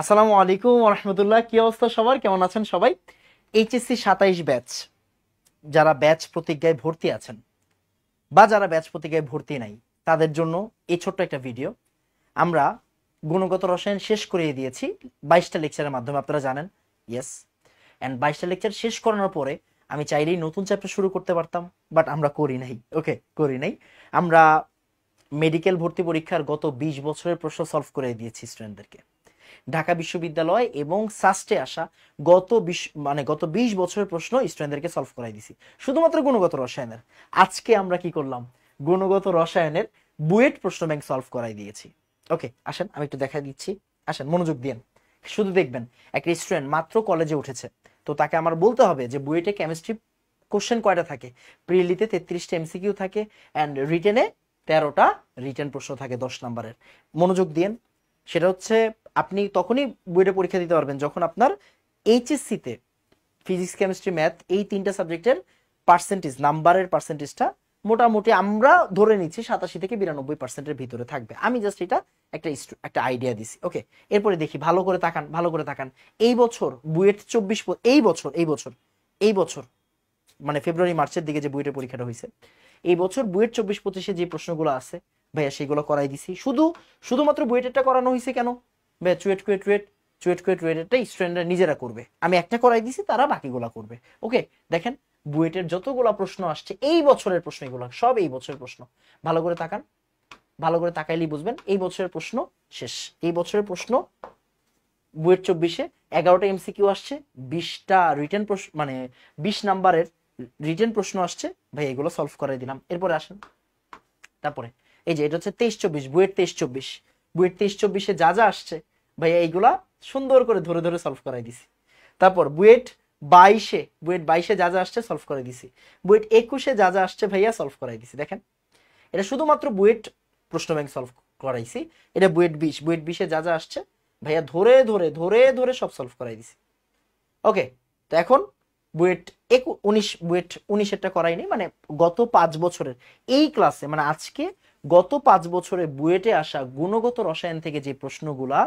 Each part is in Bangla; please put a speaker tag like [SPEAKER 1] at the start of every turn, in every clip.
[SPEAKER 1] আসসালামু আলাইকুম ওয়া রাহমাতুল্লাহ। কি অবস্থা সবার, কেমন আছেন সবাই? এইচএসসি 27 ব্যাচ, যারা ব্যাচ প্রতিজ্ঞায় ভর্তি আছেন বা যারা ব্যাচ প্রতিজ্ঞায় ভর্তি নাই, তাদের জন্য এই ছোট্ট একটা ভিডিও। আমরা গুণগত রসায়ন শেষ করিয়ে দিয়েছি 22টা লেকচারের মাধ্যমে, আপনারা জানেন। ইয়েস, অ্যান্ড 22টা লেকচার শেষ করানোর পরে আমি চাইলেই নতুন চ্যাপ্টার শুরু করতে পারতাম, বাট আমরা করি নাই। ওকে, করি নাই। আমরা মেডিকেল ভর্তি পরীক্ষার গত 20 বছরের প্রশ্ন সলভ করে দিয়েছি স্টুডেন্টদেরকে। ঢাকা বিশ্ববিদ্যালয় এবং সাস্টে আসা গত 20 বছরের প্রশ্ন স্টুডেন্টদেরকে সলভ করাই দিছি, শুধুমাত্র গুণগত রসায়নের। আজকে আমরা কি করলাম, গুণগত রসায়নের বুয়েট প্রশ্ন ব্যাংক সলভ করাই দিয়েছি। ওকে, আসেন আমি একটু দেখা দিচ্ছি। আসেন, মনোযোগ দিন, শুধু দেখবেন। একটা স্টুডেন্ট মাত্র কলেজে উঠেছে, তো তাকে আমার বলতে হবে যে বুয়েটে কেমিস্ট্রি কোশ্চেন কয়টা থাকে। প্রিলিতে 33টা এমসিকিউ থাকে, অ্যান্ড রিটেনে 13টা রিটেন প্রশ্ন থাকে 10 নম্বরের। মনোযোগ দিন। সেটা হচ্ছে, আপনি তখনই বুয়েটে পরীক্ষা দিতে পারবেন যখন আপনার এইচএসসিতে ফিজিক্স, কেমিস্ট্রি, ম্যাথ এই তিনটা সাবজেক্টের পার্সেন্টেজ, নাম্বারের পার্সেন্টেজটা মোটামুটি আমরা ধরে নিচ্ছি 87 থেকে 92%-এর ভিতরে থাকবে। আমি জাস্ট এটা একটা আইডিয়া দিছি। ওকে, এরপরে দেখি, ভালো করে তাকান, ভালো করে তাকান। এই বছর বুয়েট 24, এই বছর মানে ফেব্রুয়ারি মার্চের দিকে যে বুয়েটের পরীক্ষাটা হয়েছে, এই বছর বুয়েট 24-25-এ যে প্রশ্নগুলো আছে ভাইয়া, সেগুলো করাই দিছি। শুধুমাত্র বুয়েটেরটা করানো হয়েছে কেন ভাইয়া? চুয়েট কুয়েট রুয়েটটা স্টুডেন্টরা নিজেরা করবে, আমি একটা করাই দিছি, তারা বাকিগুলা করবে। ওকে, দেখেন বুয়েটের যতগুলা প্রশ্ন আসছে এই বছরের প্রশ্ন, এগুলো সব এই বছরের প্রশ্ন। ভালো করে তাকান, ভালো করে তাকাইলেই বুঝবেন এই বছরের প্রশ্ন শেষ। এই বছরের প্রশ্ন বুয়েট 24-এ 11টা এমসিকিউ আসছে, 20টা রিটেন প্রশ্ন, মানে 20 নাম্বারের রিটেন প্রশ্ন আসছে ভাই, এগুলো সলভ করে দিলাম। এরপরে আসেন, তারপরে এই যে এটা হচ্ছে 23-24, বুয়েট 23-24 যা যা আসছে ভাইয়া, এইগুলা সুন্দর করে ধরে ধরে সলভ করাই দিছি। তারপর বুয়েট 22-এ যা যা আসছে সলভ করে দিছি। বুয়েট 21-এ যা যা আসছে ভাইয়া সলভ করাই দিছি। দেখেন, এটা শুধুমাত্র বুয়েট প্রশ্ন ব্যাংক সলভ করাইছি। এটা বুয়েট 20-এ যা যা আসছে ভাইয়া ধরে ধরে ধরে ধরে সব সলভ করাই দিছি। ওকে, তো এখন বুয়েট 19 করাইনি, মানে গত 5 বছরের এই ক্লাসে, মানে আজকে গত 5 বছরে বুয়েটে আসা গুণগত রসায়ন থেকে যে প্রশ্নগুলা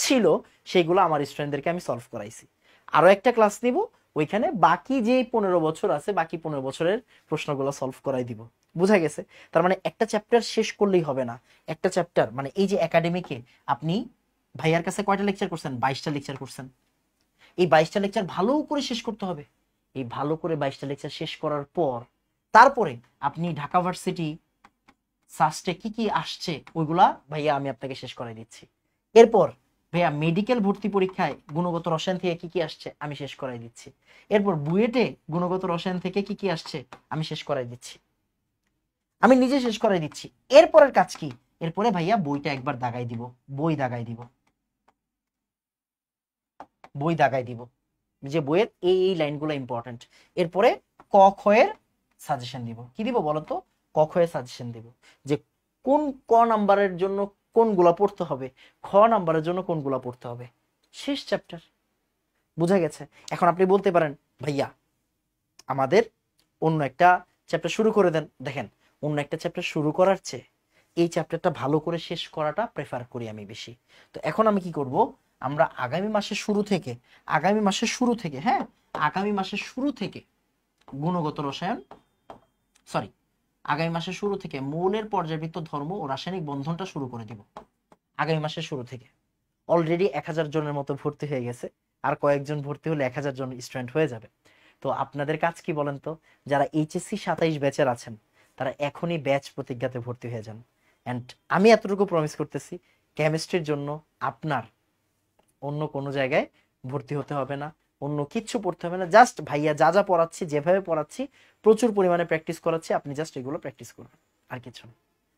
[SPEAKER 1] ছিল সেগুলো আমার স্টুডেন্টদেরকে আমি সলভ করাইছি। আরো একটা ক্লাস নিব, ওইখানে বাকি যে 15 বছর আছে, বাকি 15 বছরের প্রশ্নগুলো সলভ করাই দিব। বুঝা গেছে? তার মানে একটা চ্যাপ্টার শেষ করলেই হবে না। একটা চ্যাপ্টার মানে এই যে একাডেমিকে আপনি ভাইয়ার কাছে কয়টা লেকচার করছেন? 22টা লেকচার করছেন। এই 22টা লেকচার ভালো করে শেষ করতে হবে। এই ভালো করে 22টা লেকচার শেষ করার পর তারপরে আপনি ঢাকা ভার্সিটি সাস্টে কি কি আসছে ওইগুলা ভাইয়া আমি আপনাকে শেষ করে দিচ্ছি। এরপর ভাইয়া মেডিকেল ভর্তি পরীক্ষায় গুণগত রসায়ন থেকে কি কি আসছে আমি শেষ করাই দিচ্ছি। এরপর বুয়েটে গুণগত রসায়ন থেকে কি কি আসছে আমি শেষ করাই দিচ্ছি, আমি নিজে শেষ করাই দিচ্ছি। এরপরের কাজ কি? এরপরে ভাইয়া বইটা একবার দাগাই দিব, বই দাগাই দিব, বই দাগাই দিব যে বইয়ের এই এই লাইনগুলো ইম্পর্টেন্ট। এরপরে ক খ এর সাজেশন দিব। কি দিব বলতো? ক খ এর সাজেশন দিব, যে কোন ক নাম্বারের জন্য কোনগুলা পড়তে হবে, খ নাম্বারের জন্য কোনগুলা পড়তে হবে। শেষ চ্যাপ্টার। বুঝা গেছে? এখন আপনি বলতে পারেন ভাইয়া আমাদের অন্য একটা চ্যাপ্টার শুরু করে দেন। দেখেন, অন্য একটা চ্যাপ্টার শুরু করার চেয়ে এই চ্যাপ্টারটা ভালো করে শেষ করাটা প্রেফার করি আমি বেশি। তো এখন আমি কি করব, আমরা আগামী মাসের শুরু থেকে হ্যাঁ, আগামী মাসের শুরু থেকে গুণগত রসায়ন, সরি, আগামী মাসের শুরু থেকে মৌলের পর্যাবৃত্ত ধর্ম ও রাসায়নিক বন্ধনটা শুরু করে দিব। আগামী মাসের শুরু থেকে অলরেডি 1000 জনের মতো ভর্তি হয়ে গেছে, আর কয়েকজন ভর্তি হলে 1000 জন স্টুডেন্ট হয়ে যাবে। তো আপনাদের কাজ কি বলেন তো? যারা এইচএসসি 27 ব্যাচের আছেন তারা এখনই ব্যাচ প্রতিজ্ঞাতে ভর্তি হয়ে যান। অ্যান্ড আমি এতটুকু প্রমিস করতেছি, কেমিস্ট্রির জন্য আপনার অন্য কোনো জায়গায় ভর্তি হতে হবে না, অন্য কিচ্ছু পড়তে হবে না। জাস্ট ভাইয়া যা যা পড়াচ্ছি, যেভাবে পড়াচ্ছি, প্রচুর পরিমাণে প্র্যাকটিস করাচ্ছি, আপনি জাস্ট এগুলো প্র্যাকটিস করবেন, আর কিছু না।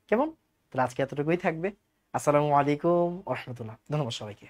[SPEAKER 1] কেমন? তাহলে আজকে এতটুকুই থাকবে। আসসালামু আলাইকুম ওয়া রাহমাতুল্লাহ। ধন্যবাদ সবাইকে।